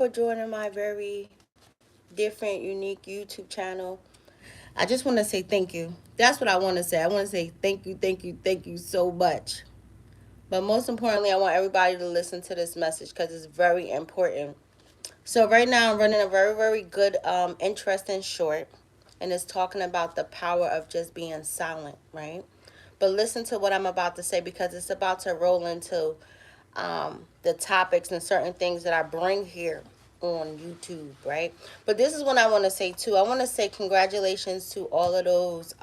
for joining my very different, unique YouTube channel. I just want to say thank you. That's what I want to say. I want to say thank you, thank you, thank you so much. But most importantly, I want everybody to listen to this message because it's very important. So right now, I'm running a very, very good, interesting short, and it's talking about the power of just being silent, right? But listen to what I'm about to say because it's about to roll into the topics and certain things that I bring here on YouTube, right? But this is what I want to say too. I want to say congratulations to all of those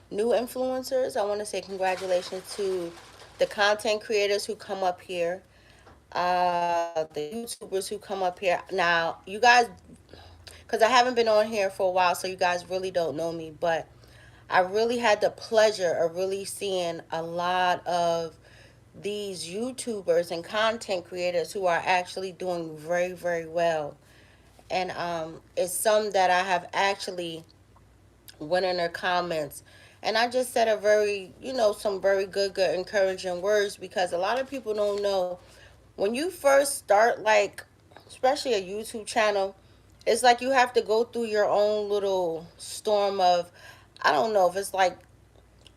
new influencers. I want to say congratulations to the content creators who come up here, the YouTubers who come up here. Now, you guys, because I haven't been on here for a while, so you guys really don't know me, but I really had the pleasure of really seeing a lot of these YouTubers and content creators who are actually doing very, very well. And it's some that I have actually went in their comments. And I just said a very, some very good, encouraging words because a lot of people don't know when you first start, like, especially a YouTube channel, it's like you have to go through your own little storm of, I don't know if it's like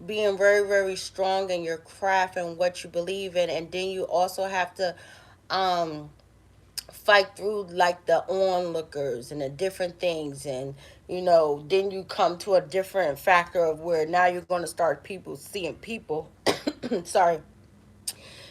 being very, very strong in your craft and what you believe in, and then you also have to um fight through like the onlookers and the different things, and then you come to a different factor of where now you're going to start people seeing people sorry,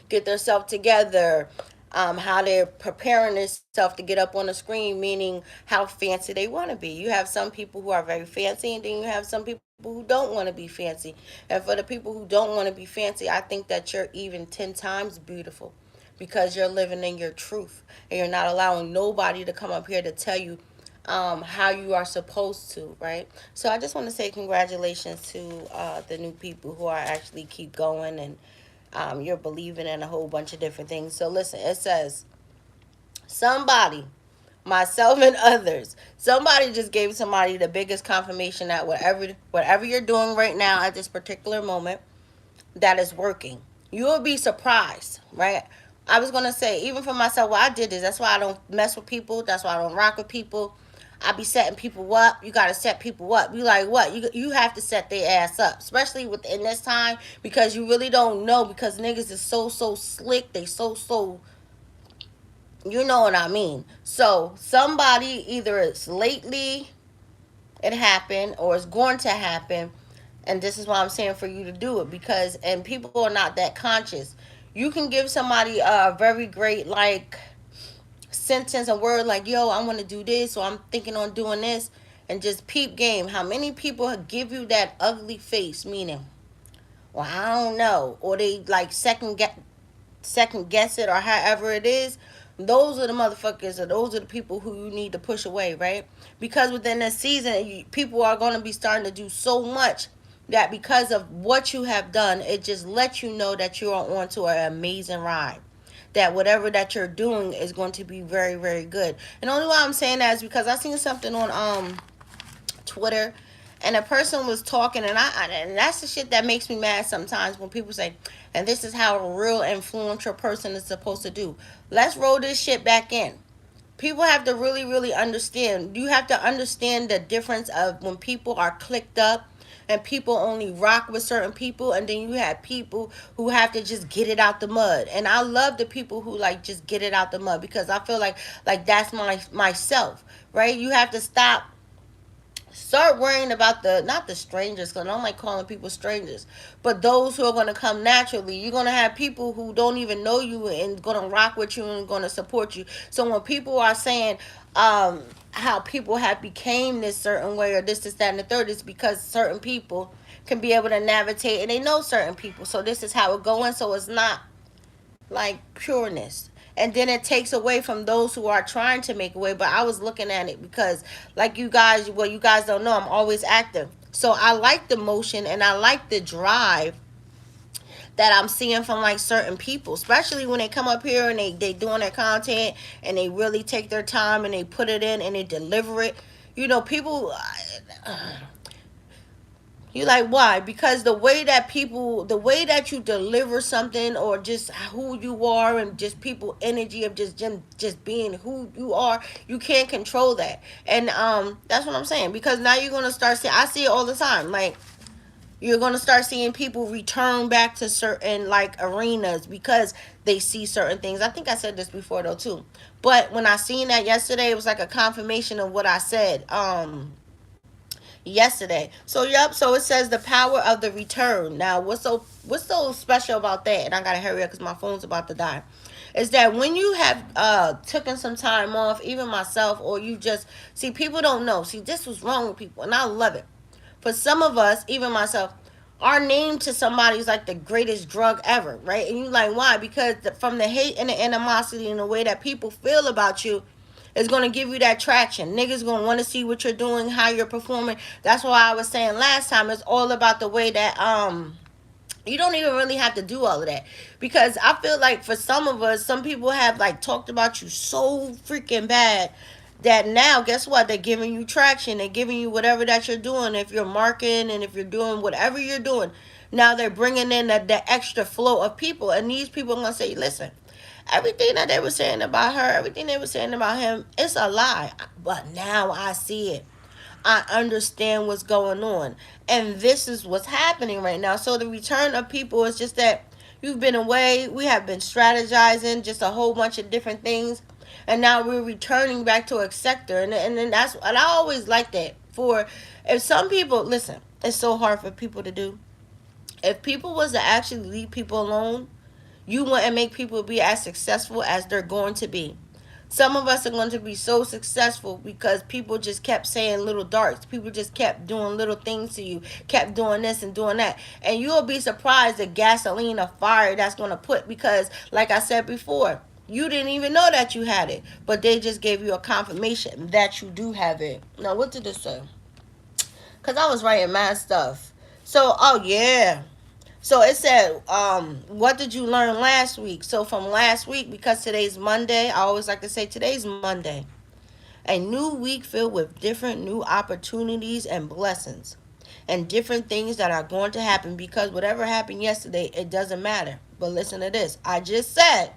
get themselves together, how they're preparing themselves to get up on the screen, meaning how fancy they want to be. You have some people who are very fancy, and then you have some people who don't want to be fancy. And for the people who don't want to be fancy, I think that you're even 10 times beautiful because you're living in your truth and you're not allowing nobody to come up here to tell you how you are supposed to, right? So I just want to say congratulations to the new people who are actually keep going, and you're believing in a whole bunch of different things. So listen, it says somebody, myself and others, somebody just gave somebody the biggest confirmation that whatever you're doing right now at this particular moment, that is working. You will be surprised, right? I was gonna say, even for myself, well, I did this. That's why I don't mess with people. That's why I don't rock with people. I be setting people up. You gotta set people up. You like what? You have to set their ass up, especially within this time, because you really don't know. Because niggas is so slick. They so. You know what I mean? So somebody, either it's lately it happened or it's going to happen, and this is why I'm saying for you to do it, because and people are not that conscious. You can give somebody a very great like sentence, a word like, yo, I want to do this, or I'm thinking on doing this, and just peep game. How many people give you that ugly face, meaning, well, I don't know, or they like second guess it, or however it is. Those are the motherfuckers, or those are the people who you need to push away, right? Because within this season, people are going to be starting to do so much that because of what you have done, it just lets you know that you are on to an amazing ride. That whatever that you're doing is going to be very, very good. And the only why I'm saying that is because I seen something on Twitter, and a person was talking, and that's the shit that makes me mad sometimes when people say, and this is how a real influential person is supposed to do. Let's roll this shit back in. People have to really, really understand. You have to understand the difference of when people are clicked up and people only rock with certain people, and then you have people who have to just get it out the mud. And I love the people who like just get it out the mud, because I feel like that's myself, right? You have to start worrying about the not the strangers, because I don't like calling people strangers, but those who are going to come naturally. You're going to have people who don't even know you and going to rock with you and going to support you. So when people are saying how people have became this certain way, or this that and the third, is because certain people can be able to navigate and they know certain people, so this is how it going. So it's not like pureness, and then it takes away from those who are trying to make a way. But I was looking at it because, like, you guys, well, you guys don't know, I'm always active, so I like the motion and I like the drive that I'm seeing from like certain people, especially when they come up here and they doing their content and they really take their time and they put it in and they deliver it. People You like, why? Because the way that people, the way that you deliver something, or just who you are, and just people energy of just being who you are, you can't control that. And that's what I'm saying. Because now you're gonna start seeing, I see it all the time. Like, you're gonna start seeing people return back to certain like arenas because they see certain things. I think I said this before though too. But when I seen that yesterday, it was like a confirmation of what I said. Yesterday. So yep, so it says the power of the return. Now what's so special about that? And I gotta hurry up because my phone's about to die. Is that when you have taken some time off, even myself, or you just see, people don't know. See, this was wrong with people, and I love it. For some of us, even myself, our name to somebody is like the greatest drug ever, right? And you like, why? Because from the hate and the animosity and the way that people feel about you, is going to give you that traction. Niggas going to want to see what you're doing, how you're performing. That's why I was saying last time, it's all about the way that you don't even really have to do all of that. Because I feel like for some of us, some people have like talked about you so freaking bad that now, guess what, they're giving you traction, they're giving you whatever that you're doing. If you're marketing, and if you're doing whatever you're doing, now they're bringing in the extra flow of people. And these people are going to say, listen, everything that they were saying about her, everything they were saying about him, it's a lie. But now I see it. I understand what's going on. And this is what's happening right now. So the return of people is just that you've been away. We have been strategizing just a whole bunch of different things. And now we're returning back to a sector. And then that's, and I always like that. For if some people, listen, it's so hard for people to do. If people was to actually leave people alone, you want to make people be as successful as they're going to be. Some of us are going to be so successful because people just kept saying little darts. People just kept doing little things to you, kept doing this and doing that. And you'll be surprised the gasoline of fire that's going to put, because, like I said before, you didn't even know that you had it, but they just gave you a confirmation that you do have it. Now, what did this say? Because I was writing mad stuff. So, oh yeah. So it said, what did you learn last week? So from last week, because today's Monday, I always like to say today's Monday. A new week filled with different new opportunities and blessings. And different things that are going to happen, because whatever happened yesterday, it doesn't matter. But listen to this. I just said,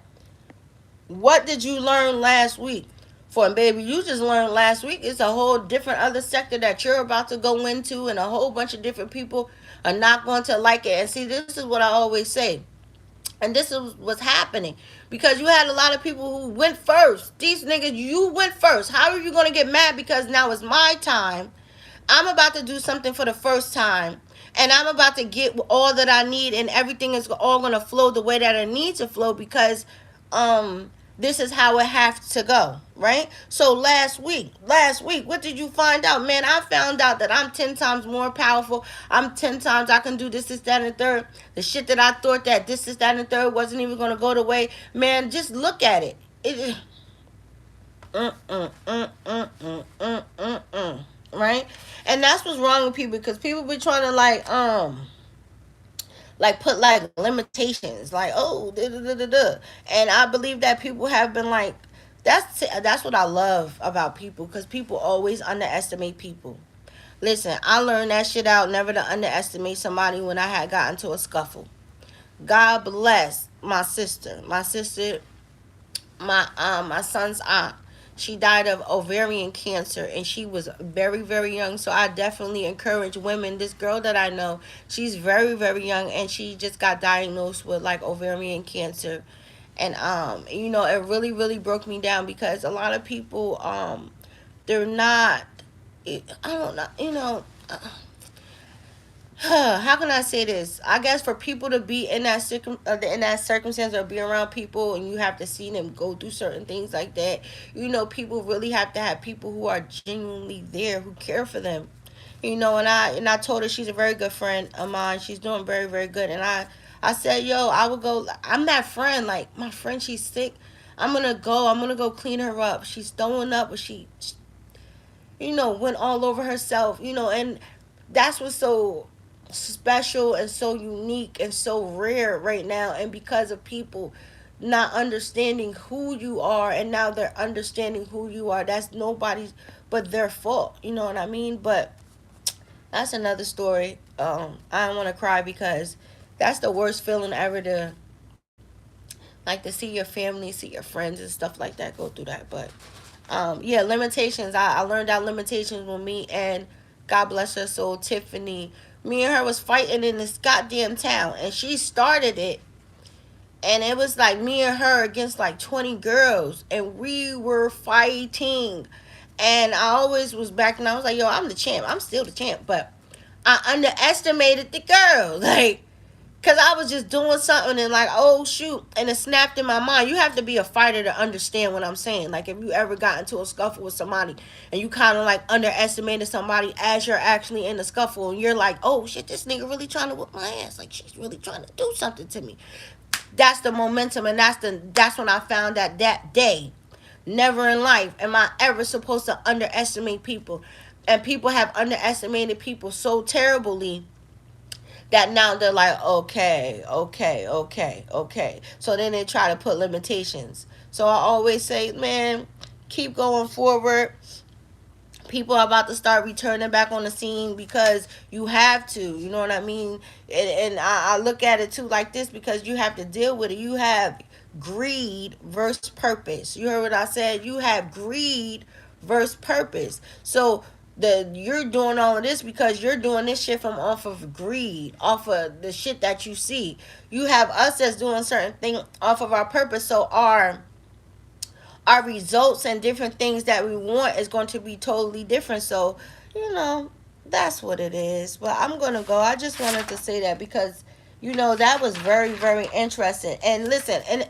what did you learn last week? For baby, you just learned last week. It's a whole different other sector that you're about to go into, and a whole bunch of different people are not going to like it. And see, this is what I always say. And this is what's happening. Because you had a lot of people who went first. These niggas, you went first. How are you going to get mad because now it's my time? I'm about to do something for the first time. And I'm about to get all that I need, and everything is all going to flow the way that it needs to flow, because this is how it has to go, right? So last week, what did you find out? Man, I found out that I'm 10 times more powerful. I'm 10 times, I can do this, that, and the third. The shit that I thought that this, that, and the third wasn't even going to go the way. Man, just look at it. Right? And that's what's wrong with people, because people be trying to like put like limitations, like, oh, da, da, da, da, da. And I believe that people have been like, that's what I love about people, because people always underestimate people. Listen, I learned that shit out, never to underestimate somebody, when I had gotten to a scuffle. God bless my sister, my son's aunt. She died of ovarian cancer, and she was very, very young. So I definitely encourage women. This girl that I know, she's very, very young, and she just got diagnosed with like ovarian cancer. And it really, really broke me down, because a lot of people, they're not, I don't know, how can I say this? I guess for people to be in that circumstance, or be around people, and you have to see them go through certain things like that. People really have to have people who are genuinely there, who care for them. And I told her, she's a very good friend of mine. She's doing very, very good. And I said, yo, I would go. I'm that friend. Like, my friend, she's sick. I'm gonna go. I'm gonna go clean her up. She's throwing up, but she went all over herself. And that's what's so special and so unique and so rare right now. And because of people not understanding who you are, and now they're understanding who you are, that's nobody's but their fault. You know what I mean? But that's another story. I don't want to cry because that's the worst feeling ever to like to see your family, see your friends and stuff like that go through that. But yeah, limitations. I learned out limitations with me and God bless her soul, Tiffany. Me and her was fighting in this goddamn town, and she started it. And it was like me and her against like 20 girls, and we were fighting. And I always was back, and I was like, yo, I'm the champ. I'm still the champ. But I underestimated the girl. Like, because I was just doing something and like, oh shoot, and it snapped in my mind. You have to be a fighter to understand what I'm saying. Like if you ever got into a scuffle with somebody and you kind of like underestimated somebody as you're actually in the scuffle, and you're like, oh shit, this nigga really trying to whip my ass. Like she's really trying to do something to me. That's the momentum, and that's when I found out that day. Never in life am I ever supposed to underestimate people. And people have underestimated people so terribly that now they're like, okay, okay, okay, okay. So then they try to put limitations. So I always say, man, keep going forward. People are about to start returning back on the scene because you have to. You know what I mean? And I look at it too like this because you have to deal with it. You have greed versus purpose. You heard what I said? You have greed versus purpose. So you're doing all of this because you're doing this shit from off of greed, off of the shit that you see. You have us that's doing certain thing off of our purpose. So our results and different things that we want is going to be totally different. So, you know, that's what it is. But I'm going to go. I just wanted to say that because, that was very, very interesting. And listen, and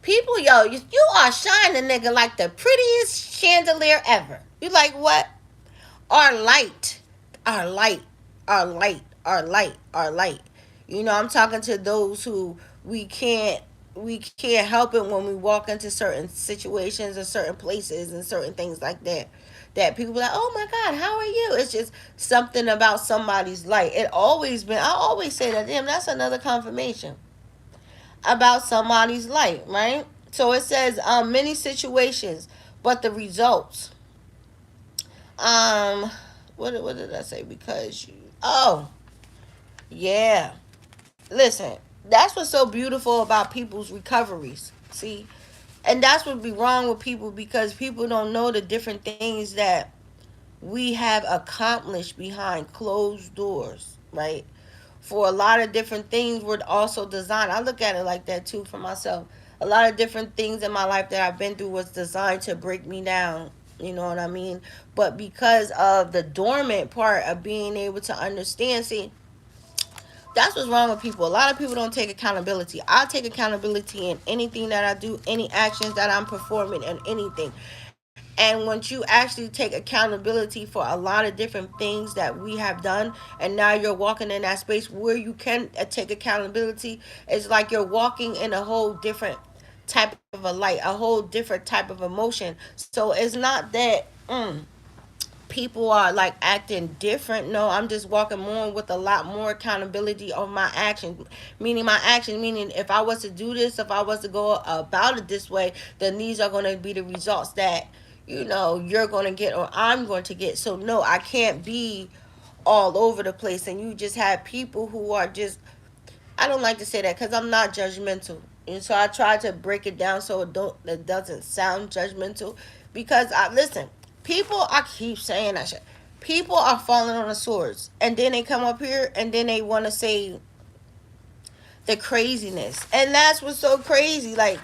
people, yo, you are shining, nigga, like the prettiest chandelier ever. You like what? Our light, our light, our light, our light, our light. I'm talking to those who we can't help it when we walk into certain situations or certain places and certain things like that. That people are like, oh my God, how are you? It's just something about somebody's light. I always say that, damn, that's another confirmation about somebody's light, right? So it says many situations, but the results. Um, what did I say? Because you. Oh, yeah. Listen, that's what's so beautiful about people's recoveries. See, and that's what be wrong with people because people don't know the different things that we have accomplished behind closed doors, right? For a lot of different things were also designed. I look at it like that too for myself. A lot of different things in my life that I've been through was designed to break me down. You know what I mean? But because of the dormant part of being able to understand, see, that's what's wrong with people. A lot of people don't take accountability. I take accountability in anything that I do, any actions that I'm performing, and anything. And once you actually take accountability for a lot of different things that we have done, and now you're walking in that space where you can take accountability, it's like you're walking in a whole different type of a light, a whole different type of emotion. So it's not that. People are like acting different. No, I'm just walking more with a lot more accountability on my action. Meaning if I was to do this, if I was to go about it this way, then these are going to be the results that you're going to get or I'm going to get. So no, I can't be all over the place. And you just have people who are just, I don't like to say that because I'm not judgmental, and so I try to break it down so it doesn't sound judgmental. Because I listen, people, I keep saying that shit. People are falling on the swords, and then they come up here and then they want to say the craziness, and that's what's so crazy. Like,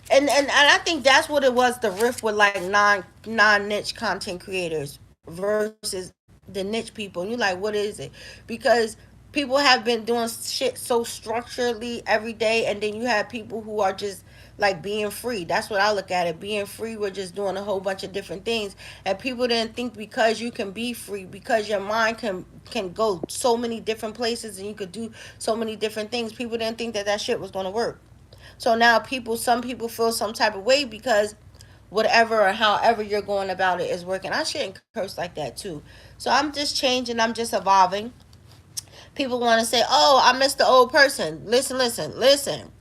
and I think that's what it was. The rift with like non niche content creators versus the niche people. And you're like, what is it? Because people have been doing shit so structurally every day, and then you have people who are just like being free. That's what I look at it. Being free, we're just doing a whole bunch of different things, and people didn't think because you can be free, because your mind can go so many different places, and you could do so many different things. People didn't think that shit was going to work. So now some people feel some type of way because whatever or however you're going about it is working. I shouldn't curse like that too. So I'm just changing. I'm just evolving. People want to say, "Oh, I miss the old person." Listen, listen, listen.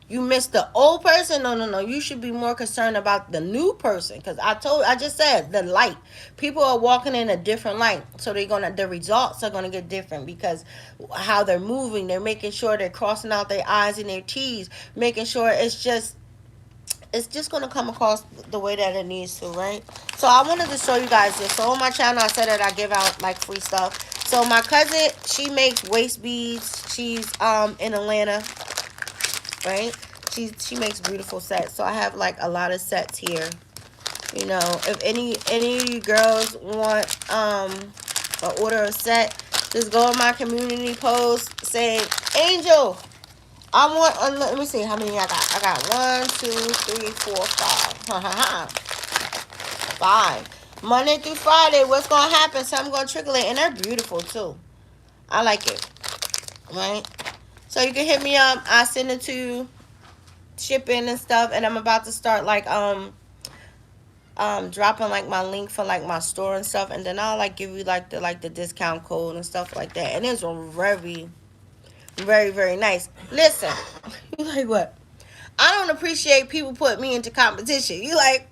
You miss the old person. No, no, no. You should be more concerned about the new person. Because I just said the light. People are walking in a different light, so the results are gonna get different because how they're moving. They're making sure they're crossing out their I's and their T's, making sure it's just gonna come across the way that it needs to, right? So I wanted to show you guys this. So on my channel, I said that I give out like free stuff. So my cousin, she makes waist beads. She's in Atlanta, right? She makes beautiful sets. So I have like a lot of sets here. You know, if any of you girls want order a set, just go on my community post, say Angel, I want. Let me see how many I got. I got 1, 2, 3, 4, 5. Ha ha ha. 5. Monday through Friday, what's gonna happen? Something gonna trickle in, and they're beautiful too. I like it, right? So you can hit me up. I send it to you, shipping and stuff, and I'm about to start like dropping like my link for like my store and stuff, and then I'll like give you like the discount code and stuff like that. And it's very, very, very nice. Listen, you like what? I don't appreciate people put me into competition. You like,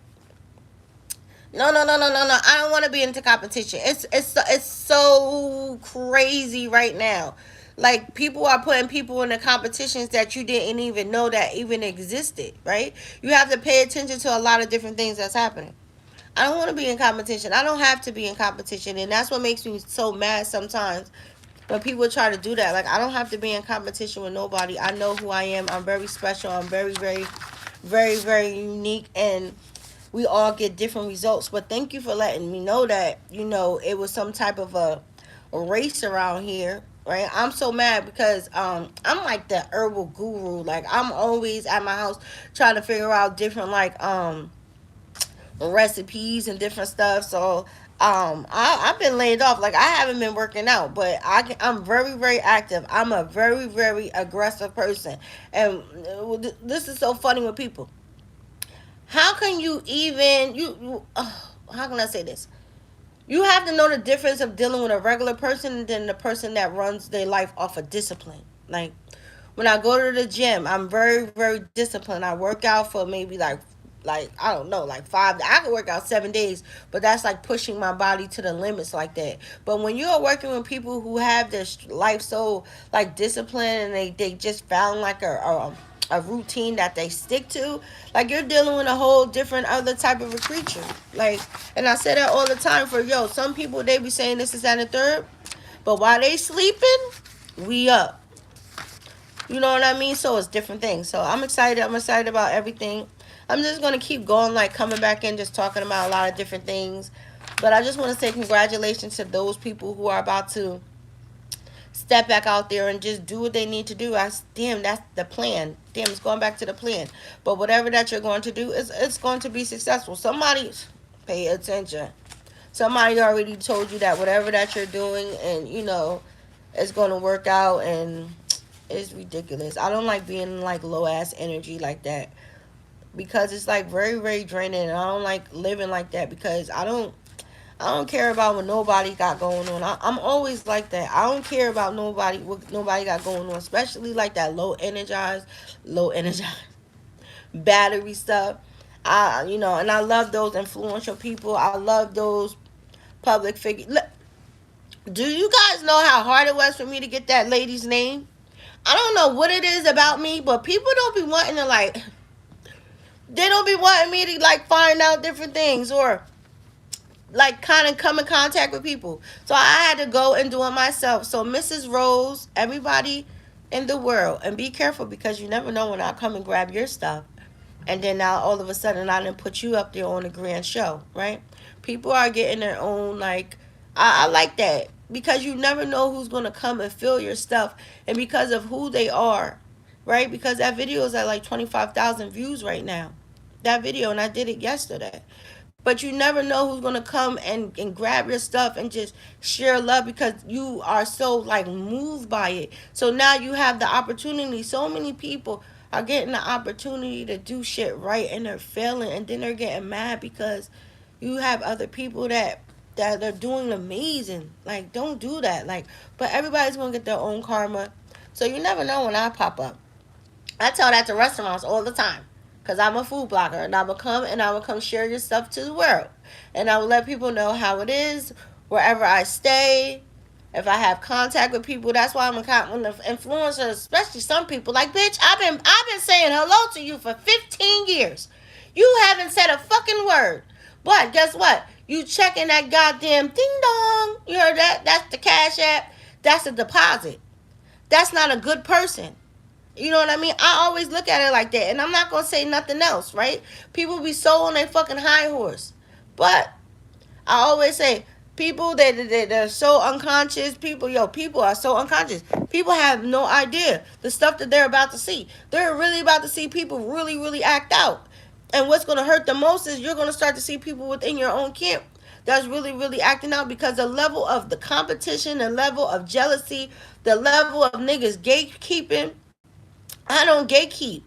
no, no, no, no, no, no. I don't want to be into competition. It's so crazy right now. Like people are putting people into competitions that you didn't even know that even existed, right? You have to pay attention to a lot of different things that's happening. I don't want to be in competition. I don't have to be in competition, and that's what makes me so mad sometimes when people try to do that. Like I don't have to be in competition with nobody. I know who I am. I'm very special. I'm very, very, very, very unique, and we all get different results. But thank you for letting me know that it was some type of a race around here. Right, I'm so mad because I'm like the herbal guru. Like I'm always at my house trying to figure out different like recipes and different stuff. So I've been laid off. Like I haven't been working out, but I'm very, very active. I'm a very, very aggressive person, and this is so funny with people. How can you even how can I say this? You have to know the difference of dealing with a regular person than the person that runs their life off of discipline. Like when I go to the gym, I'm very, very disciplined. I work out for maybe like I don't know, like 5. I can work out 7 days, but that's like pushing my body to the limits like that. But when you are working with people who have their life so like disciplined, and they just found like a routine that they stick to, like you're dealing with a whole different other type of a creature. Like, and I say that all the time for some people, they be saying this is that and the third, but while they sleeping, we up. You know what I mean? So it's different things. So I'm excited. I'm excited about everything. I'm just gonna keep going, like coming back in, just talking about a lot of different things. But I just want to say congratulations to those people who are about to step back out there and just do what they need to do. Damn, that's the plan. Damn, it's going back to the plan. But whatever that you're going to do, it's going to be successful. Somebody pay attention. Somebody already told you that whatever that you're doing, and it's going to work out, and it's ridiculous. I don't like being like low ass energy like that, because it's like very, very draining, and I don't like living like that because I don't care about what nobody got going on. I'm always like that. I don't care about what nobody got going on, especially like that low energized battery stuff. And I love those influential people. I love those public figures. Do you guys know how hard it was for me to get that lady's name? I don't know what it is about me, but people don't be wanting to they don't be wanting me to like find out different things, or like kind of come in contact with people. So I had to go and do it myself. So Mrs. Rose, everybody in the world, and be careful, because you never know when I'll come and grab your stuff. And then now all of a sudden I didn't put you up there on a grand show, right? People are getting their own I like that, because you never know who's gonna come and fill your stuff, and because of who they are, right? Because that video is at like 25,000 views right now. That video, and I did it yesterday. But you never know who's gonna come and grab your stuff and just share love, because you are so like moved by it. So now you have the opportunity. So many people are getting the opportunity to do shit right, and they're failing, and then they're getting mad because you have other people that are doing amazing. Like, don't do that. Like, but everybody's gonna get their own karma. So you never know when I pop up. I tell that to restaurants all the time. Because I'm a food blogger. And I will come and I will come share your stuff to the world. And I will let people know how it is wherever I stay. If I have contact with people, that's why I'm a when the influencers, especially some people, like, bitch, I've been saying hello to you for 15 years. You haven't said a fucking word. But guess what? You checking that goddamn ding dong. You heard that? That's the Cash App. That's a deposit. That's not a good person. You know what I mean? I always look at it like that. And I'm not going to say nothing else, right? People be so on their fucking high horse. But I always say, people they're so unconscious. People are so unconscious. People have no idea the stuff that they're about to see. They're really about to see people really, really act out. And what's going to hurt the most is you're going to start to see people within your own camp that's really, really acting out, because the level of the competition, the level of jealousy, the level of niggas gatekeeping. I don't gatekeep.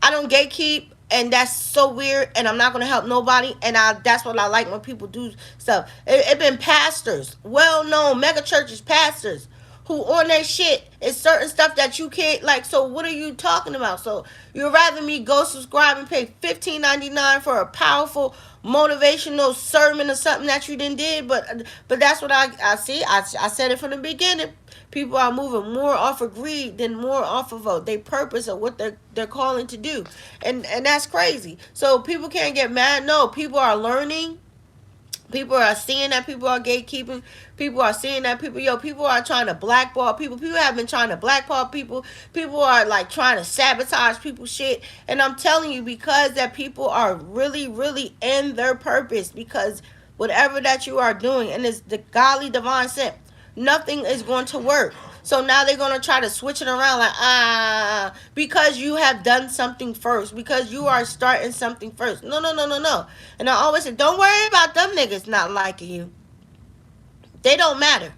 I don't gatekeep, and that's so weird. And I'm not gonna help nobody. And that's what I like when people do stuff. It been pastors, well known mega churches, pastors who on their shit is certain stuff that you can't like. So what are you talking about? So you'd rather me go subscribe and pay $15.99 for a powerful motivational sermon or something that you did, but that's what I see. I said it from the beginning. People are moving more off of greed than more off of their purpose of what they're calling to do, and that's crazy. So people can't get mad. No, people are learning. People are seeing that people are gatekeeping. People are seeing that people are trying to blackball people. People have been trying to blackball people. People are like trying to sabotage people's shit. And I'm telling you, because that people are really, really in their purpose, because whatever that you are doing, and it's the godly divine sent, nothing is going to work. So now they're going to try to switch it around like, because you have done something first, because you are starting something first. No, no, no, no, no. And I always say, don't worry about them niggas not liking you. They don't matter.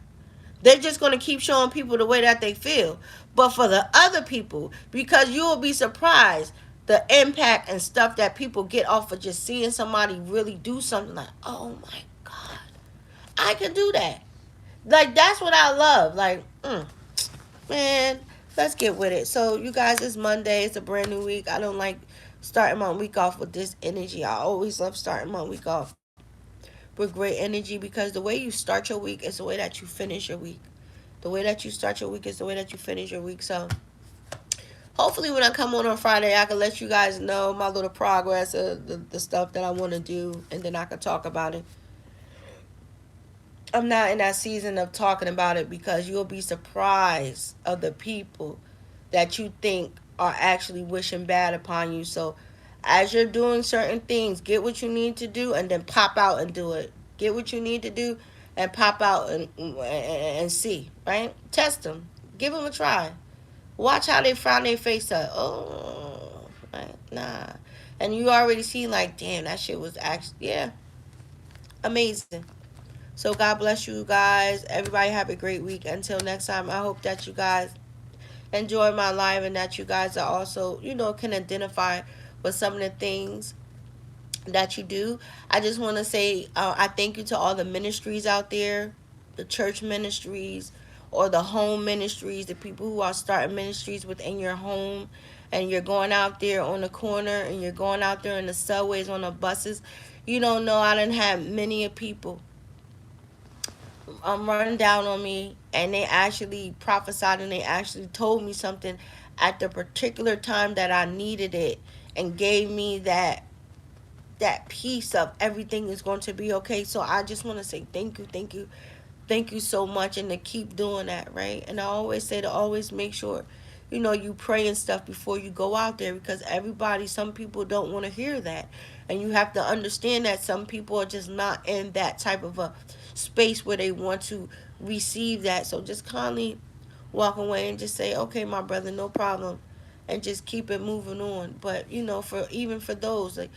They're just going to keep showing people the way that they feel. But for the other people, because you will be surprised the impact and stuff that people get off of just seeing somebody really do something like, oh my God, I can do that. Like, that's what I love. Like, man, let's get with it. So, you guys, it's Monday. It's a brand new week. I don't like starting my week off with this energy. I always love starting my week off with great energy, because the way you start your week is the way that you finish your week. The way that you start your week is the way that you finish your week. So, hopefully when I come on Friday, I can let you guys know my little progress of the stuff that I want to do, and then I can talk about it. I'm not in that season of talking about it, because you'll be surprised of the people that you think are actually wishing bad upon you. So as you're doing certain things, get what you need to do and then pop out and do it. Get what you need to do and pop out and see, right? Test them. Give them a try. Watch how they frown their face up. Oh, right? Nah. And you already see like, damn, that shit was actually, yeah, amazing. So God bless you guys. Everybody have a great week. Until next time, I hope that you guys enjoy my live, and that you guys are also, can identify with some of the things that you do. I just want to say I thank you to all the ministries out there, the church ministries or the home ministries, the people who are starting ministries within your home, and you're going out there on the corner, and you're going out there in the subways, on the buses. You don't know, I done had many people running down on me, and they actually prophesied, and they actually told me something at the particular time that I needed it, and gave me that piece of everything is going to be okay. So I just want to say thank you, thank you, thank you so much, and to keep doing that, right? And I always say to always make sure you pray and stuff before you go out there, because some people don't want to hear that, and you have to understand that some people are just not in that type of a space where they want to receive that. So just kindly walk away and just say, okay, my brother, no problem, and just keep it moving on. But for those, like,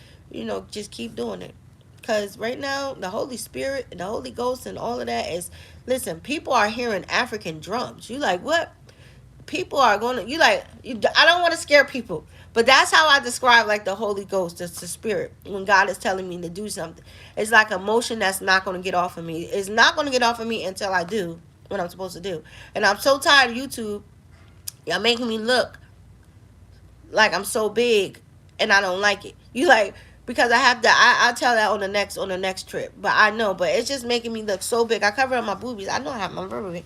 just keep doing it, because right now the Holy Spirit and the Holy Ghost and all of that is, listen, people are hearing African drums. You like, what? People are going to, I don't want to scare people, but that's how I describe like the Holy Ghost, the spirit, when God is telling me to do something. It's like a motion that's not going to get off of me. It's not going to get off of me until I do what I'm supposed to do. And I'm so tired of YouTube. Y'all making me look like I'm so big and I don't like it. You like because I have to. I'll tell that on the next trip. But I know, but it's just making me look so big. I cover up my boobies. I know I have my very,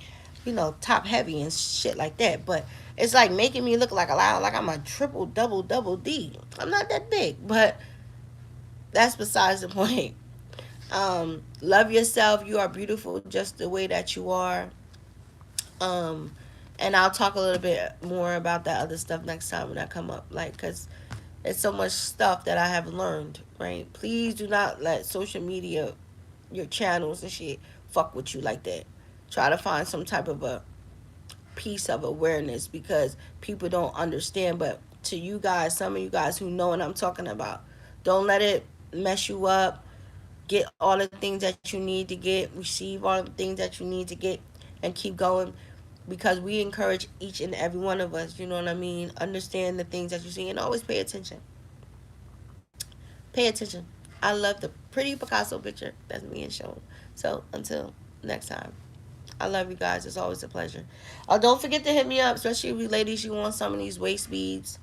top heavy and shit like that. But it's like making me look like a lot like I'm a triple double D. I'm not that big, but that's besides the point. Love yourself. You are beautiful just the way that you are. Um, and I'll talk a little bit more about that other stuff next time when I come up. Like, cause it's so much stuff that I have learned. Right? Please do not let social media, your channels and shit, fuck with you like that. Try to find some type of a piece of awareness because people don't understand. But to you guys, some of you guys who know what I'm talking about, don't let it mess you up. Get all the things that you need to get, receive all the things that you need to get, and keep going because we encourage each and every one of us, you know what I mean? Understand the things that you see and always pay attention. Pay attention. I love the pretty Picasso picture that's being shown. So until next time, I love you guys. It's always a pleasure. Don't forget to hit me up, especially if you ladies, you want some of these waist beads.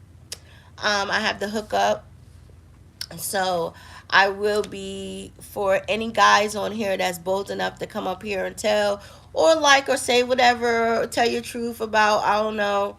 I have the hookup. So I will be for any guys on here that's bold enough to come up here and tell or like or say whatever, or tell your truth about, I don't know,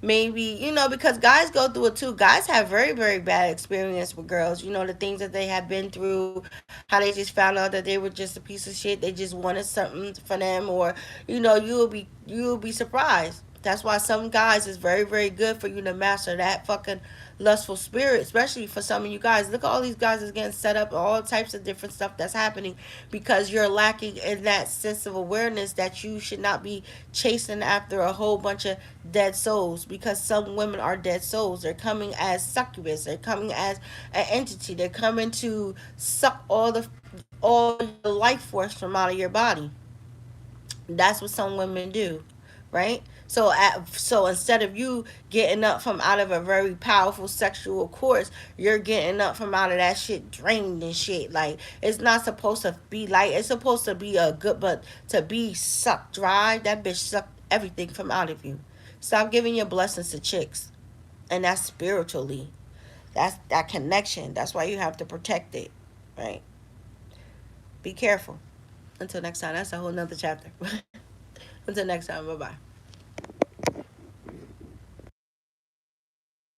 maybe, because guys go through it too. Guys have very, very bad experience with girls. The things that they have been through, how they just found out that they were just a piece of shit. They just wanted something for them, or you'll be surprised. That's why some guys is very, very good for you to master that fucking lustful spirit, especially for some of you guys. Look at all these guys that's getting set up, all types of different stuff that's happening because you're lacking in that sense of awareness that you should not be chasing after a whole bunch of dead souls, because some women are dead souls. They're coming as succubus. They're coming as an entity. They're coming to suck all your life force from out of your body. That's what some women do, right? So instead of you getting up from out of a very powerful sexual course, you're getting up from out of that shit drained and shit. Like, it's not supposed to be like, it's supposed to be a good, but to be sucked dry, that bitch sucked everything from out of you. Stop giving your blessings to chicks, and that's spiritually. That's that connection. That's why you have to protect it, right? Be careful. Until next time, that's a whole nother chapter. Until next time, bye bye.